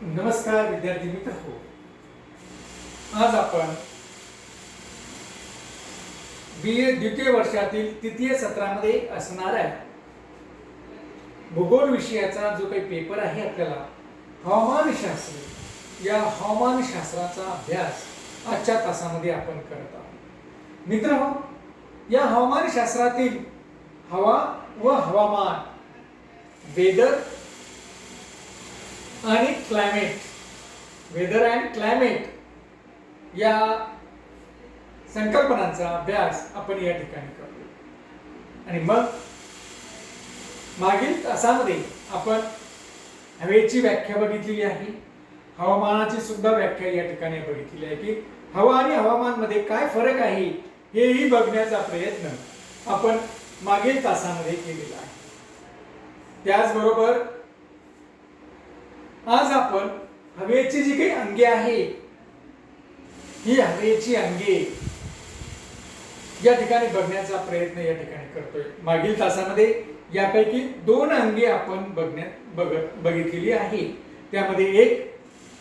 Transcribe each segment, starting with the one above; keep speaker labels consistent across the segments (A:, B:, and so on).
A: नमस्कार विद्यार्थी मित्र हो. आज आपण BA द्वितीय वर्षातील तृतीय सत्रामध्ये असणाऱ्या भूगोल विषयाचा जो काही पेपर आहे आपल्याला हवामानशास्त्र या हवामानशास्त्राचा अभ्यास आजच्या तासामध्ये आपण करत आहोत. मित्रहो, या हवामानशास्त्रातील हवा व हवामान, वेदर आणि क्लायमेट, वेदर अँड क्लायमेट या संकल्पनांचा अभ्यास आपण या ठिकाणी करतो. आणि मग मागील तासामध्ये आपण हवेची व्याख्या बघितलेली आहे, हवामानाची सुद्धा व्याख्या या ठिकाणी बघितलेली आहे की हवा आणि हवामान मध्ये काय फरक आहे हेही बघण्याचा प्रयत्न आपण मागील तासामध्ये केलेला आहे. त्याचबरोबर आज आपण हवेची जी काही अंगे आहे ही हवेची अंगे या ठिकाणी बघण्याचा प्रयत्न या ठिकाणी करतोय. मागील तासामध्ये यापैकी 2 अंगे आपण बघितलेली आहे. त्यामध्ये एक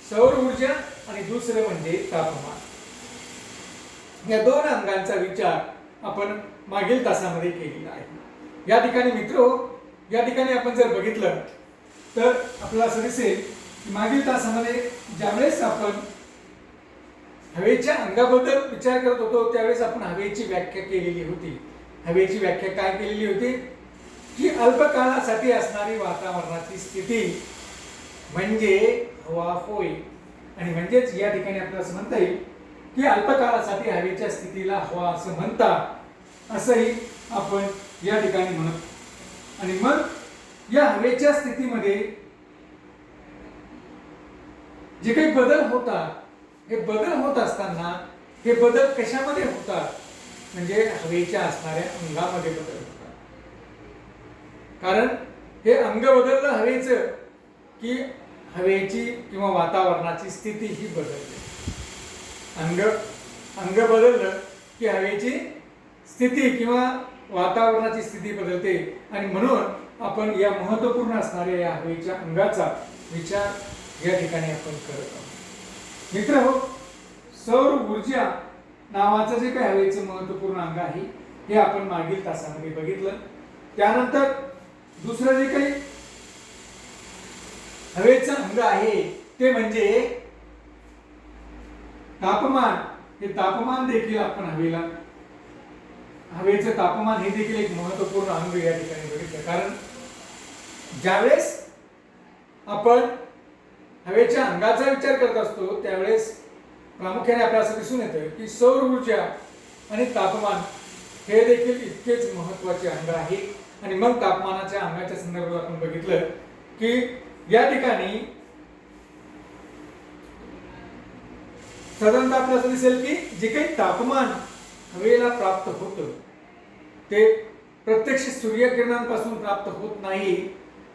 A: सौर ऊर्जा आणि दुसरे म्हणजे तापमान. या 2 अंगांचा विचार आपण मागील तासामध्ये केलेला आहे. या ठिकाणी मित्रो, या ठिकाणी आपण जर बघितलं तर आपल्याला असं दिसेल की मागील तासामध्ये ज्यावेळेस आपण हवेच्या अंगाबद्दल विचार करत होतो त्यावेळेस आपण हवेची व्याख्या केलेली होती. हवेची व्याख्या काय केलेली होती की अल्पकाळासाठी असणारी वातावरणाची स्थिती म्हणजे हवा होय. आणि म्हणजेच या ठिकाणी आपल्याला असं म्हणता येईल की अल्पकाळासाठी हवेच्या स्थितीला हवा असं म्हणतात, असंही आपण या ठिकाणी म्हणत. आणि मग या हवेच्या स्थितीमध्ये जे काही बदल होतात, हे बदल होत असताना हे बदल कशामध्ये होतात म्हणजे हवेच्या असणाऱ्या अंगामध्ये बदल होतात. कारण हे अंग बदललं हवेचं की हवेची किंवा वातावरणाची स्थिती ही बदलते. अंग बदललं की हवेची स्थिती किंवा वातावरणाची स्थिती बदलते. आणि म्हणून आपण या महत्त्वपूर्ण असणाऱ्या या हवेच्या अंगाचा विचार या ठिकाणी आपण करत आहोत. मित्रहो, सौर ऊर्जा नावाचं जे काही हवेचं महत्त्वपूर्ण अंग आहे हे आपण मागील तासामध्ये बघितलं. त्यानंतर दुसरं जे काही हवेचं अंग आहे ते म्हणजे तापमान. हे तापमान देखील आपण हवेचं तापमान हे देखील एक महत्त्वपूर्ण अंग या ठिकाणी बघितलं. कारण ज्यावेळेस आपण हवेच्या अंगाचा विचार करत असतो त्यावेळेस प्रामुख्याने आपल्याला असं दिसून येतं की सौर ऊर्जा आणि तापमान हे देखील इतकेच महत्त्वाचे अंग आहे. आणि मग तापमानाच्या अंगाच्या संदर्भात आपण बघितलं की या ठिकाणी साधारणतः आपल्याला असं दिसेल की जे काही तापमान हवेला प्राप्त होतं ते प्रत्यक्ष सूर्यकिरणांपासून प्राप्त होत नाही,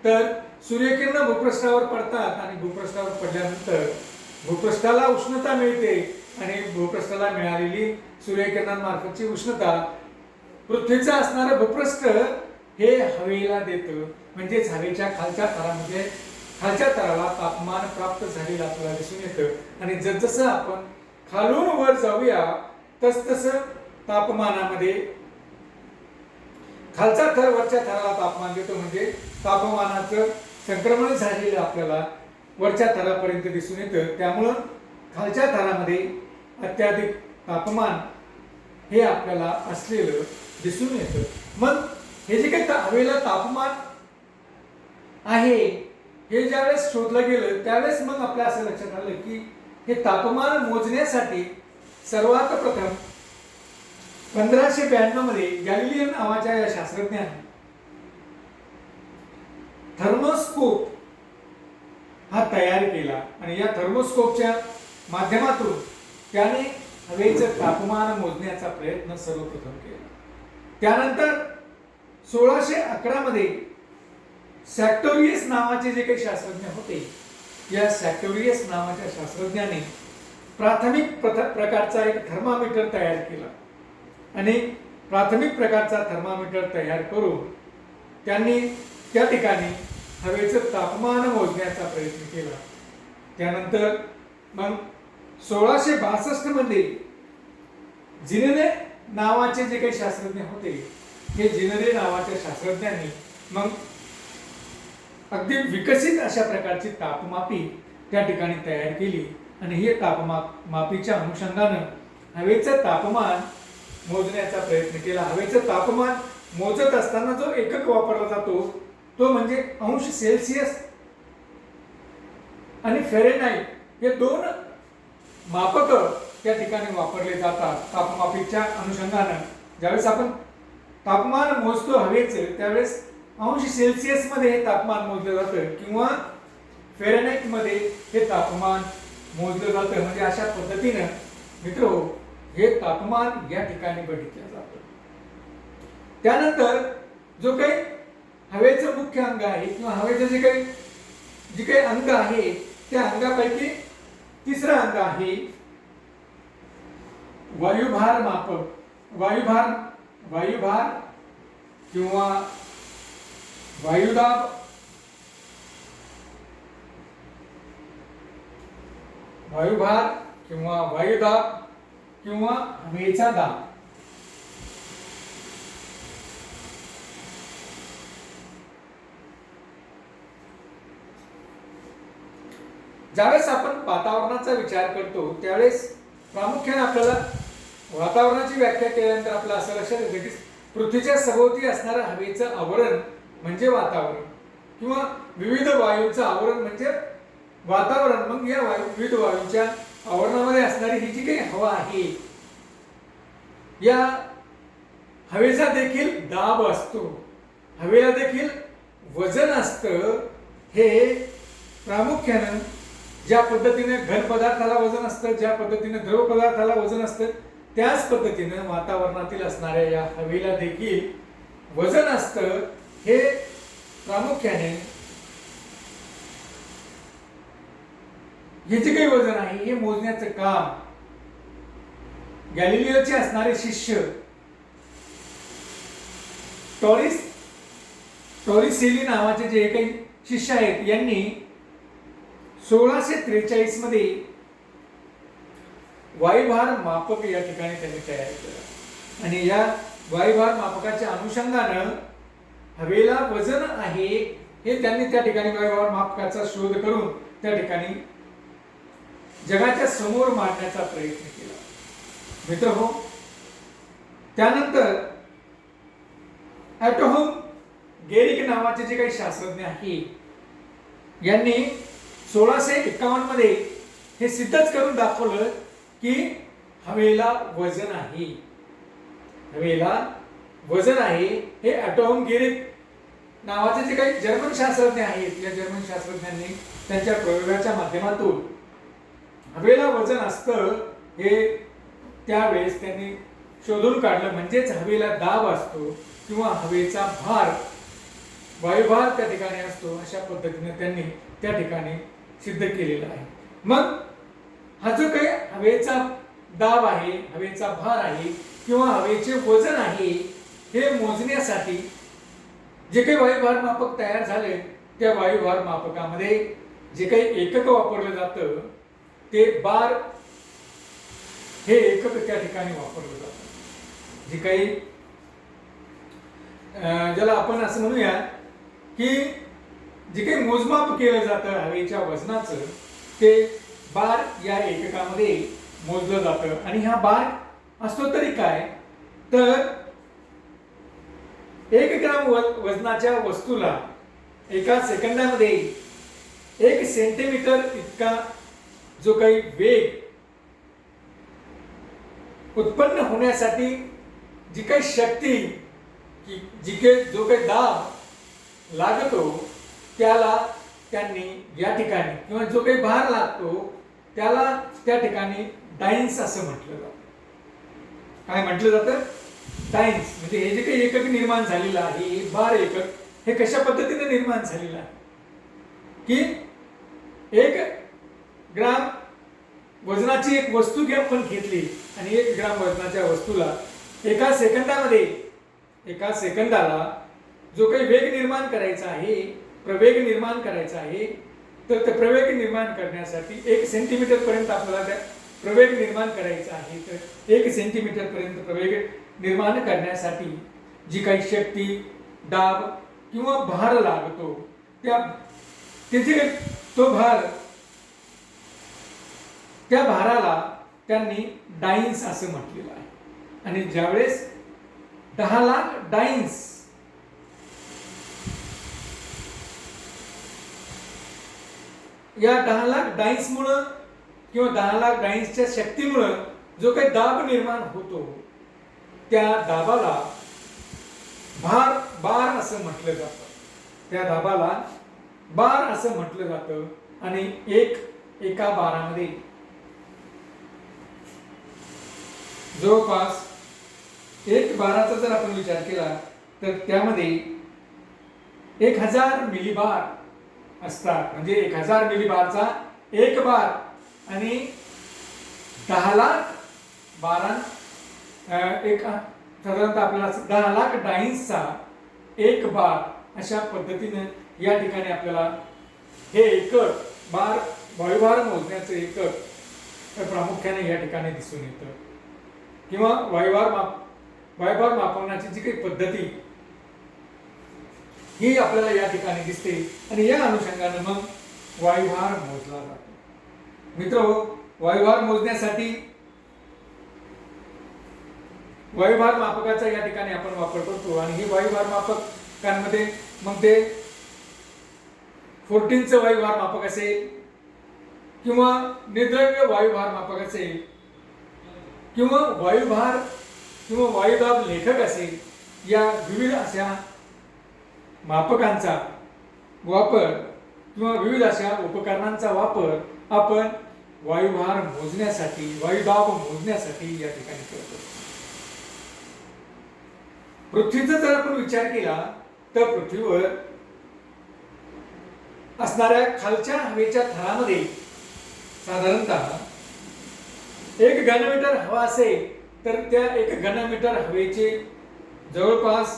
A: तर सूर्यकिरण भूपृष्ठावर पडतात आणि भूपृष्ठावर पडल्यानंतर भूपृष्ठाला उष्णता मिळते आणि भूपृष्ठाला मिळालेली सूर्यकिरणांमार्फतची उष्णता पृथ्वीचं असणारं भूपृष्ठ हे हवेला देतं. म्हणजेच हवेच्या खालच्या थरामध्ये खालच्या थराला तापमान प्राप्त झालेलं आपल्याला दिसून येतं. आणि जसजसं आपण खालून वर जाऊया तसतसं तापमानामध्ये खालचा थर वरच्या थराला तापमान देतो. म्हणजे तापमानाचं संक्रमण झालेलं आपल्याला वरच्या थरापर्यंत दिसून येतं. त्यामुळं खालच्या थरामध्ये अत्याधिक तापमान हे आपल्याला असलेलं दिसून येतं. मग हे जे काही हवेला तापमान आहे हे ज्यावेळेस शोधलं गेलं त्यावेळेस मग आपल्या असं लक्षात आलं की हे तापमान मोजण्यासाठी सर्वात प्रथम 1592 मध्ये गॅलिलियो नावाच्या या शास्त्रज्ञाने थर्मोस्कोप हा तयार केला. आणि या थर्मोस्कोपच्या माध्यमातून त्याने हवेचं तापमान मोजण्याचा प्रयत्न सर्वप्रथम केला. त्यानंतर 1611 मध्ये सॅक्टोरियस नावाचे जे काही शास्त्रज्ञ होते, या सॅक्टोरियस नावाच्या शास्त्रज्ञाने प्राथमिक प्रकारचा एक थर्मामीटर तयार केला. आणि प्राथमिक प्रकारचा थर्मामीटर तयार करून त्यांनी त्या ठिकाणी हवेचं तापमान मोजण्याचा प्रयत्न केला. त्यानंतर मग 1662 मध्ये जिनेरे नावाचे जे काही शास्त्रज्ञ होते, हे जिनेरे नावाच्या शास्त्रज्ञांनी मग अगदी विकसित अशा प्रकारची तापमापी त्या ठिकाणी तयार केली आणि हे तापमापीच्या अनुषंगानं हवेचं तापमान मोजण्याचा प्रयत्न केला. हवेचं तापमान मोजत असताना जो एकक वापरला जातो तो म्हणजे अंश सेल्सिअस आणि फॅरेनहाइट हे दोन मापक त्या ठिकाणी वापरले जातात तापमापीच्या अनुषंगानं. ज्यावेळेस आपण तापमान मोजतो हवेचं त्यावेळेस अंश सेल्सिअस मध्ये हे तापमान मोजलं जातं किंवा फॅरेनहाइट मध्ये हे तापमान मोजलं जातं. म्हणजे अशा पद्धतीनं मित्रहो हे तापमान या ठिकाणी बघितलं जातं. त्यानंतर जो काही हवेचं मुख्य अंग आहे किंवा हवेचं जे काही अंग आहे त्या अंगापैकी तिसरं अंग आहे वायुभार मापक. वायुभार किंवा वायुदाब किंवा हवेचा दाब. ज्यावेळेस आपण वातावरणाचा विचार करतो त्यावेळेस प्रामुख्याने आपल्याला वातावरणाची व्याख्या केल्यानंतर आपलं असं लक्षात येतं की पृथ्वीच्या सभोवती असणारं हवेचं आवरण म्हणजे वातावरण किंवा विविध वायूंचं आवरण म्हणजे वातावरण. मग या विविध वायूंच्या आवरणामध्ये असणारी ही जी काही हवा आहे या हवेचा देखील दाब असतो, हवेला देखील वजन असतं. हे प्रामुख्यानं ज्या पद्धतीने घन पदार्थाला वजन असतं, ज्या पद्धतीने द्रव पदार्थाला वजन असतं त्याच पद्धतीनं वातावरणातील असणाऱ्या या हवेला देखील वजन असतं. हे प्रामुख्याने हे जे काही वजन आहे हे मोजण्याचं काम गॅलिलिओचे असणारे शिष्य टॉरिसेली नावाचे जे काही शिष्य आहेत यांनी 1643 मध्ये वायुभार मापक या ठिकाणी त्यांनी तयार केलं आणि या वायुभार मापकाच्या अनुषंगानं हवेला वजन आहे हे त्यांनी त्या ठिकाणी वायुभार मापकाचा शोध करून त्या ठिकाणी जगाच्या समोर मांडण्याचा प्रयत्न केला. मित्रहो, त्यानंतर ॲटोहोम गेरिक नावाचे जे काही शास्त्रज्ञ आहेत यांनी 1651 मध्ये हे सिद्धच करून दाखवलं की हवेला वजन आहे. हवेला वजन आहे हे ॲटोहोम गेरिक नावाचे जे काही जर्मन शास्त्रज्ञ आहेत या जर्मन शास्त्रज्ञांनी त्यांच्या प्रयोगाच्या माध्यमातून हवेला वजन असतं हे त्यावेळेस त्यांनी शोधून काढलं. म्हणजेच हवेला दाब असतो किंवा हवेचा भार वायुभार त्या ठिकाणी असतो अशा पद्धतीने त्यांनी त्या ठिकाणी सिद्ध केलेला आहे. मग हा जो काही हवेचा दाब आहे, हवेचा भार आहे किंवा हवेचे वजन आहे हे मोजण्यासाठी जे काही वायुभार मापक तयार झाले त्या वायुभार मापकामध्ये जे काही एकक वापरलं जातं ते बार हे एकक त्या ठिकाणी वापरलं जातं. जे काही ज्याला आपण असं म्हणूया की जे काही मोजमाप केलं जातं हवेच्या वजनाचं ते बार या एककामध्ये मोजलं जातं. आणि हा बार असतो तरी काय तर 1 ग्राम वजनाच्या वस्तूला एका सेकंदामध्ये 1 सेंटीमीटर इतका जो काही वेग उत्पन्न होण्यासाठी जी काही शक्ती जो काही दाब लागतो त्याला त्यांनी या ठिकाणी किंवा जो काही भार लागतो त्याला त्या ठिकाणी डायन्स असं म्हटलं जातं. काय म्हटलं जातं? डायन्स. म्हणजे हे जे काही एकक निर्माण झालेलं आहे भार एकक हे कशा पद्धतीने निर्माण झालेलं आहे की 1 ग्राम वजनाची एक वस्तू आपण घेतली आणि 1 ग्राम वजनाच्या वस्तूला एका सेकंदाला जो काही वेग निर्माण करायचा आहे, प्रवेग निर्माण करायचा आहे तर ते प्रवेग निर्माण करण्यासाठी 1 सेंटीमीटर पर्यंत आपल्याला त्या प्रवेग निर्माण करायचा आहे. तर 1 सेंटीमीटर पर्यंत प्रवेग निर्माण करण्यासाठी जी काही शक्ती, दाब किंवा भार लागतो तो भार, त्या भाराला त्यांनी डाईन्स असं म्हटलेलं आहे. आणि ज्यावेळेस 10 लाख डाईन्स या 10 लाख डाईन्समुळं किंवा 10 लाख डाईन्सच्या शक्तीमुळं जो काही दाब निर्माण होतो त्या दाबाला बार असं म्हटलं जातं. त्या दाबाला बार असं म्हटलं जातं. आणि एका बारामध्ये जवळपास 1 बाराचा जर आपण विचार केला तर त्यामध्ये 1000 मिलीबार असतात. म्हणजे 1000 मिलीबारचा 1 बार आणि 10 लाख बारा साधारणतः आपल्याला 10 लाख डाईन्सचा 1 बार अशा पद्धतीने या ठिकाणी आपल्याला हे एकक बार वायुभार मोजण्याचं एकक प्रामुख्याने या ठिकाणी दिसून येतं. किंवा वायुभार मापनाची जी काही पद्धती ही आपल्याला या ठिकाणी दिसते आणि या अनुषंगाने मग वायुभार मोजला जातो. मित्रहो, वायुभार मोजण्यासाठी वायुभार मापकाचा या ठिकाणी आपण वापर करतो. आणि हे वायुभार मापकांमध्ये मग ते 14चं वायुभार मापक असेल किंवा निर्द्रव्य वायुभार मापक असेल किंवा वायुभार किंवा वायुदाब लेखक असेल, या विविध अशा मापकांचा वापर किंवा विविध अशा उपकरणांचा वापर आपण वायुभार मोजण्यासाठी, वायुदाब मोजण्यासाठी या ठिकाणी करतो. पृथ्वीचा जर आपण विचार केला तर पृथ्वीवर असणाऱ्या खालच्या हवेच्या थरामध्ये साधारणतः 1 घनमीटर हवा असेल तर त्या 1 घनमीटर हवेचे जवळपास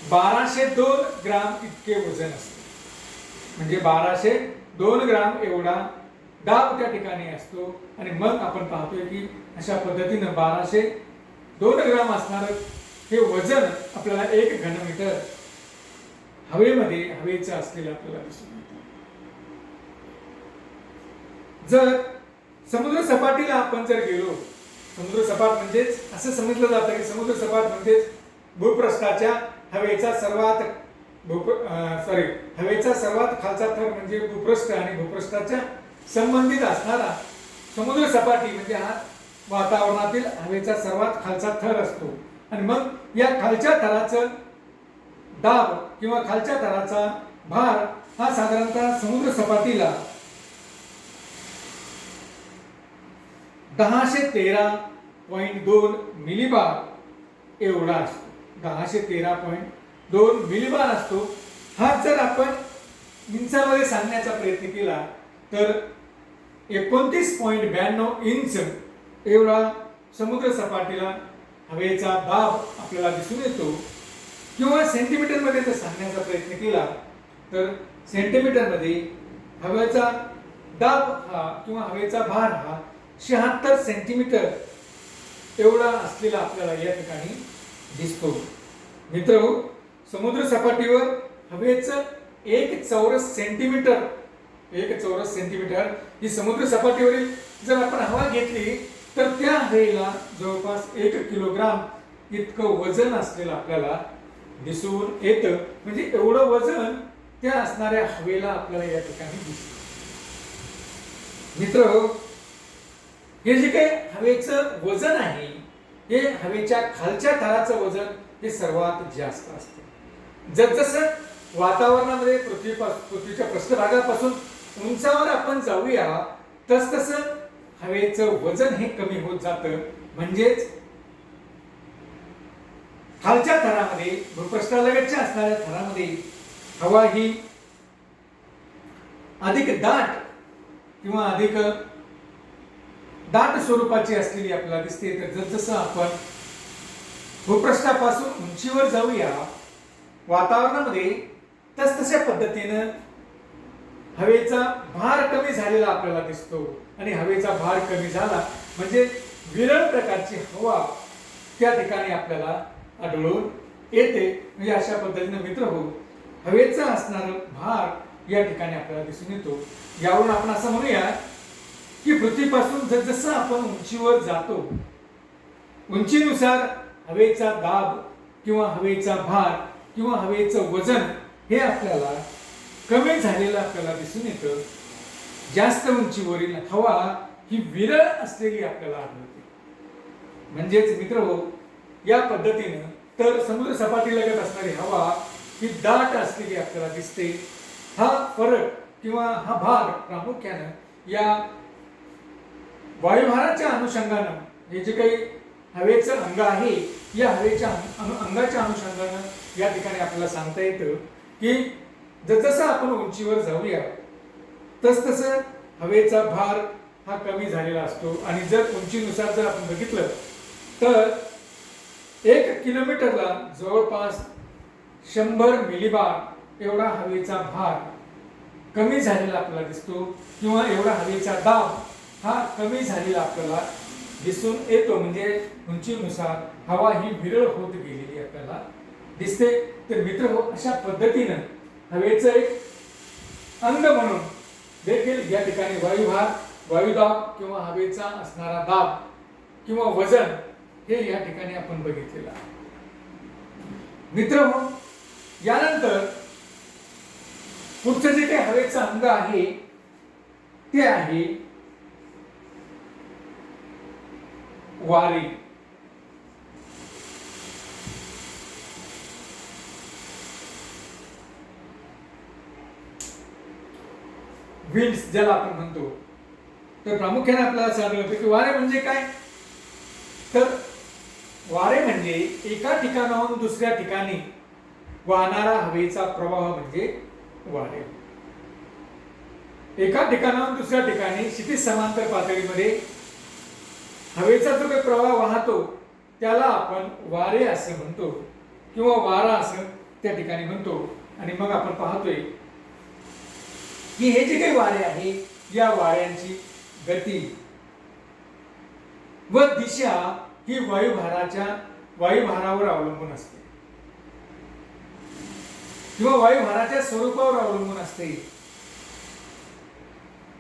A: 1202 ग्राम इतके वजन असते. म्हणजे 1202 ग्राम एवढा दाब त्या ठिकाणी असतो. आणि मग आपण पाहतोय की अशा पद्धतीने 1202 ग्राम असणार हे वजन आपल्याला 1 घनमीटर हवेचं असलेलं आपल्याला दिसून येतं. जर समुद्र सपाटीला आपण जर गेलो, समुद्र सपाट म्हणजेच असं समजलं जातं की समुद्र सपाट म्हणजेच भूपृष्ठाच्या हवेचा सर्वात खालचा थर म्हणजे भूपृष्ठ आणि भूपृष्ठाच्या संबंधित असणारा समुद्र सपाटी म्हणजे हा वातावरणातील हवेचा सर्वात खालचा थर असतो. आणि मग या खालच्या थराचं दाब किंवा खालच्या थराचा भार हा साधारणतः समुद्र सपाटीला 1013.2 मिलीबार एवढा असतो. 1013.2 मिलीबार असतो. हा जर आपण इंचामध्ये सांगण्याचा प्रयत्न केला तर 29.92 इंच एवढा समुद्र सपाटीला हवेचा दाब आपल्याला दिसून येतो. किंवा सेंटीमीटर मध्ये जर सांगण्याचा प्रयत्न केला तर सेंटीमीटर मध्ये हवेचा दाब हा किंवा हवेचा भार हा 76 सेंटीमीटर एवढा असलेला आपल्याला या ठिकाणी दिसतो. मित्रहो, समुद्र सपाटीवर हवेचं 1 चौरस सेंटीमीटर ही समुद्र सपाटीवरील जर आपण हवा घेतली तर त्या हवेला जवळपास 1 किलोग्राम इतकं वजन असलेलं आपल्याला दिसून येतं. म्हणजे एवढं वजन त्या असणाऱ्या हवेला आपल्याला या ठिकाणी दिसतं. मित्रहो, हे जे काही हवेचं वजन आहे हे हवेच्या खालच्या थराचं वजन हे सर्वात जास्त असतं. जसजसं वातावरणामध्ये पृथ्वीच्या पृष्ठभागापासून उंचावर आपण जाऊया तसतसं हवेचं वजन हे कमी होत जातं. म्हणजेच खालच्या थरामध्ये भूपृष्ठालगतच्या असणाऱ्या थरामध्ये हवा ही अधिक दाट किंवा अधिक दाट स्वरूपाची असलेली आपल्याला दिसते. तर जसजसं आपण भूपृष्ठापासून उंचीवर जाऊया वातावरणामध्ये तसतशा पद्धतीनं हवेचा भार कमी झालेला आपल्याला दिसतो आणि हवेचा भार कमी झाला म्हणजे विरळ प्रकारची हवा त्या ठिकाणी आपल्याला आढळून येते. म्हणजे अशा पद्धतीने मित्रहो हवेचा असणारा भार या ठिकाणी आपल्याला दिसून येतो. यावरून आपण असं म्हणूया की पृथ्वीपासून जसजसं आपण उंचीवर जातो उंचीनुसार हवेचा दाब किंवा हवेचा भार किंवा हवेचं वजन हे आपल्याला कमी झालेलं आपल्याला दिसून येतं. जास्त उंचीवरील हवा ही विरळ असलेली आपल्याला आढळते. म्हणजेच मित्रहो या पद्धतीनं तर समुद्र सपाटीलगत असणारी हवा ही दाट असलेली आपल्याला दिसते. हा फरक किंवा हा भाग प्रामुख्यानं या वायुभाराच्या अनुषंगानं हे जे काही हवेचं अंग आहे या हवेच्या अंगाच्या अनुषंगानं या ठिकाणी आपल्याला सांगता येतं की जसं आपण उंचीवर जाऊया तसतसं हवेचा भार हा कमी झालेला असतो. आणि जर उंचीनुसार जर आपण बघितलं तर 1 किलोमीटरला जवळपास 100 मिलीबार एवढा हवेचा भार कमी झालेला आपल्याला दिसतो किंवा एवढा हवेचा दाब हा कमी झालेला आपल्याला दिसून येतो. म्हणजे उंचीनुसार हवा ही विरळ होत गेलेली आपल्याला दिसते. तर मित्र अशा पद्धतीनं हवेचं एक अंग म्हणून देखील या ठिकाणी वायुभार वायुदाब किंवा हवेचा असणारा दाब किंवा वजन हे या ठिकाणी आपण बघितलेलं आहे. मित्रहो यानंतर पुढचं जे काही हवेचं अंग आहे ते आहे वारे. विंड्स ज्याला आपण म्हणतो. तर प्रामुख्याने आपल्याला सांगितलं होतं की वारे म्हणजे काय. तर वारे म्हणजे एका ठिकाणाहून दुसऱ्या ठिकाणी वाहणारा हवेचा प्रवाह म्हणजे वारे. एका ठिकाणाहून दुसऱ्या ठिकाणी क्षितिज समांतर पातळीमध्ये हवेचा जो काही प्रवाह वाहतो त्याला आपण वारे असं म्हणतो किंवा वारा असं त्या ठिकाणी म्हणतो. आणि मग आपण पाहतोय की हे जे काही वारे आहे या वाऱ्यांची गती व दिशा ही वायुभारावर अवलंबून असते किंवा वायुभाराच्या स्वरूपावर अवलंबून असते.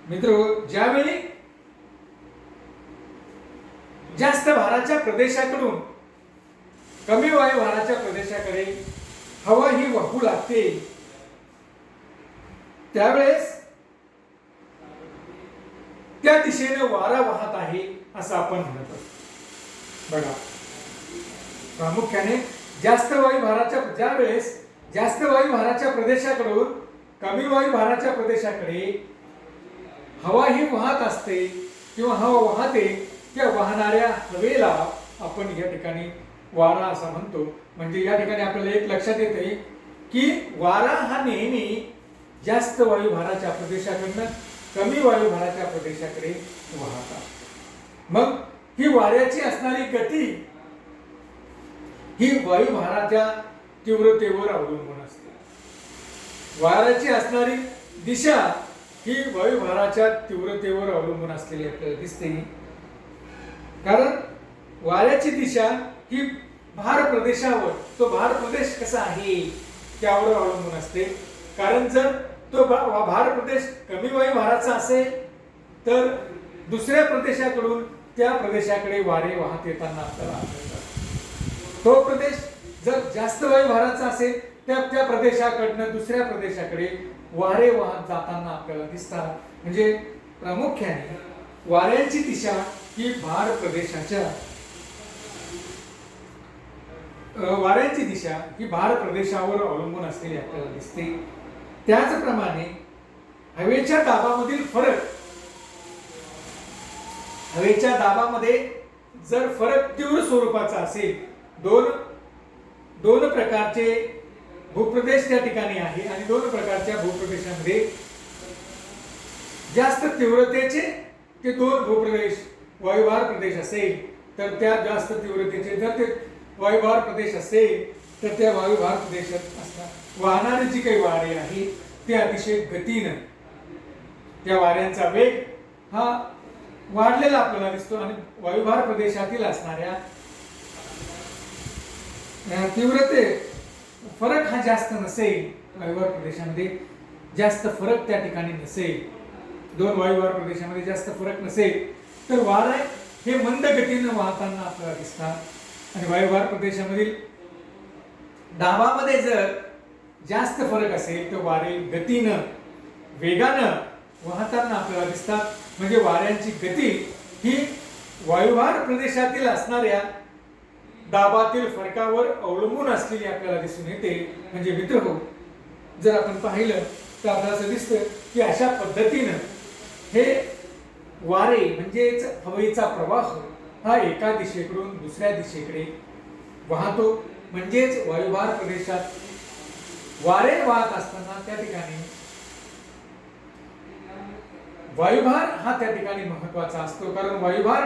A: मित्र ज्यावेळी जास्त भाराच्या प्रदेशाकडून कमी वायुभाराच्या प्रदेशाकडे हवा ही वाहू लागते त्यावेळेस त्या दिशेने वारा वाहत आहे असं आपण म्हणतो. बघा प्रामुख्याने जास्त वायुभाराच्या प्रदेशाकडून कमी वायुभाराच्या प्रदेशाकडे हवा ही वाहत असते किंवा हवा वाहते. त्या वाहणाऱ्या हवेला आपण या ठिकाणी वारा असं म्हणतो. म्हणजे या ठिकाणी आपल्याला एक लक्षात येते की वारा हा नेहमी जास्त वायुभाराच्या प्रदेशाकडनं कमी वायुभाराच्या प्रदेशाकडे वाहत असतो. मग ही वाऱ्याची असणारी गती ही वायुभाराच्या तीव्रतेवर अवलंबून असते. वाऱ्याची असणारी दिशा ही वायुभाराच्या तीव्रतेवर अवलंबून असलेली आपल्याला दिसते. कारण वाऱ्याची दिशा ही भार प्रदेशावर तो भार प्रदेश कसा आहे त्यावर अवलंबून असते. कारण जर तो भार प्रदेश कमी वायुभाराचा असेल तर दुसऱ्या प्रदेशाकडून त्या प्रदेशाकडे वारे वाहत येताना आपल्याला आढळतात. तो प्रदेश जर जास्त वायुभाराचा असेल त्या प्रदेशाकडनं दुसऱ्या प्रदेशाकडे वारे वाहत जाताना आपल्याला दिसतात. म्हणजे प्रामुख्याने वाऱ्यांची दिशा ही वाऱ्यांची दिशा ही भार प्रदेशावर अवलंबून असलेली आपल्याला दिसते. त्याचप्रमाणे हवेच्या दाबामधील फरक हवेच्या दाबामध्ये जर फरक तीव्र स्वरूपाचा असेल दोन प्रकारचे भूप्रदेश त्या ठिकाणी आहे आणि दोन प्रकारच्या भूप्रदेशामध्ये जास्त तीव्रतेचे ते दोन भूप्रदेश वायुभार प्रदेश असेल तर त्या जास्त तीव्रतेचे जर ते वायुभार प्रदेश असेल तर त्या वायुभार प्रदेशात असतात. वाहणारी जी काही वारे आहे ते अतिशय गतीनं, त्या वाऱ्यांचा वेग हा वाढलेला आपल्याला दिसतो आणि वायुभार प्रदेशातील असणाऱ्या तीव्रते फरक हा जास्त नसेल. वायुभार प्रदेशामध्ये जास्त फरक त्या ठिकाणी नसेल, दोन वायुभार प्रदेशामध्ये जास्त फरक नसेल, तर वारे हे मंद गतीनं वाहताना आपल्याला दिसतात. आणि वायुभार प्रदेशामधील दाबामध्ये जर जास्त फरक असेल तर वारे गतीनं, वेगानं वाहताना आपल्याला दिसतात. म्हणजे वाऱ्यांची गती ही वायुभार प्रदेशातील असणाऱ्या दाबातील फरकावर अवलंबून असलेली आपल्याला दिसून येते. म्हणजे मित्रहो, जर आपण पाहिलं तर आपल्याला असं दिसतं की अशा पद्धतीनं हे वारे म्हणजेच हवेचा प्रवाह हा एका दिशेकडून दुसऱ्या दिशेकडे वाहतो. म्हणजेच वायुभार प्रदेशात वारे वाहत असताना त्या ठिकाणी वायुभार हा त्या ठिकाणी महत्वाचा असतो. कारण वायुभार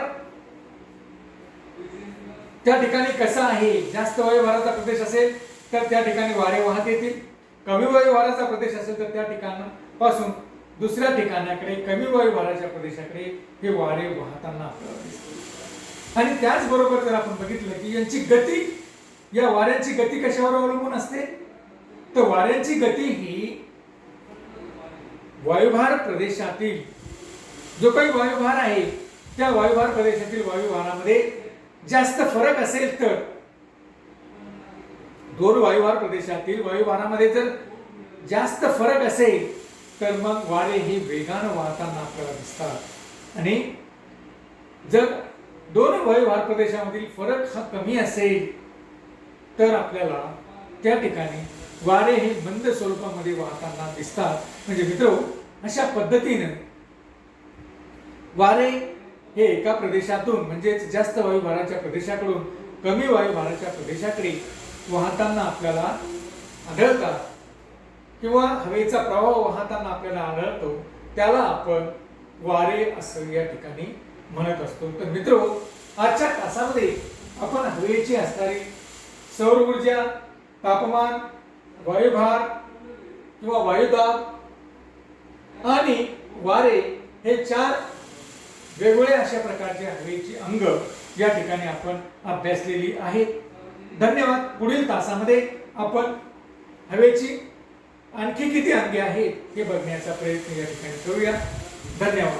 A: त्या ठिकाणी कसा आहे, जास्त वायुभाराचा प्रदेश असेल तर त्या ठिकाणी वारे वाहत येतील, कमी वायुभाराचा प्रदेश असेल तर त्या ठिकाणापासून दुसऱ्या ठिकाणाकडे, कमी वायुभाराच्या प्रदेशाकडे हे वारे वाहताना आपल्याला दिसते. आणि त्याचबरोबर जर आपण बघितलं की यांची गती, या वाऱ्यांची गती कशावर अवलंबून असते, तर वाऱ्यांची गती ही वायुभार प्रदेशातील जो काही वायुभार आहे त्या वायुभार प्रदेशातील वायुभारामध्ये जास्त फरक असेल तर, दोन वायुभार प्रदेशातील वायुभारामध्ये जर जास्त फरक असेल तर मग वारे हे वेगानं वाहताना आपल्याला दिसतात. आणि जर दोन वायुभार प्रदेशामधील फरक हा कमी असेल तर आपल्याला त्या ठिकाणी वारे हे मंद स्वरूपामध्ये वाहताना दिसतात. म्हणजे मित्र, अशा पद्धतीने वारे हे एका प्रदेशातून म्हणजेच जास्त वायुभाराच्या प्रदेशाकडून कमी वायुभाराच्या प्रदेशाकडे वाहताना आपल्याला आढळतात किंवा हवेचा प्रवाह वाहताना आपल्याला आढळतो, त्याला आपण वारे असं या ठिकाणी म्हणत असतो. तर मित्र, आजच्या तासामध्ये आपण हवेची असणारी सौर ऊर्जा, तापमान, वायुभार किंवा वायुदाब आणि वारे हे चार वेगवेगळ्या अशा प्रकारचे हवेची अंग या ठिकाणी आपण अभ्यासलेली आहेत. धन्यवाद. पुढील तासामध्ये आपण हवेची आणखी किती अंगे आहेत हे बघण्याचा प्रयत्न या ठिकाणी करूया. धन्यवाद.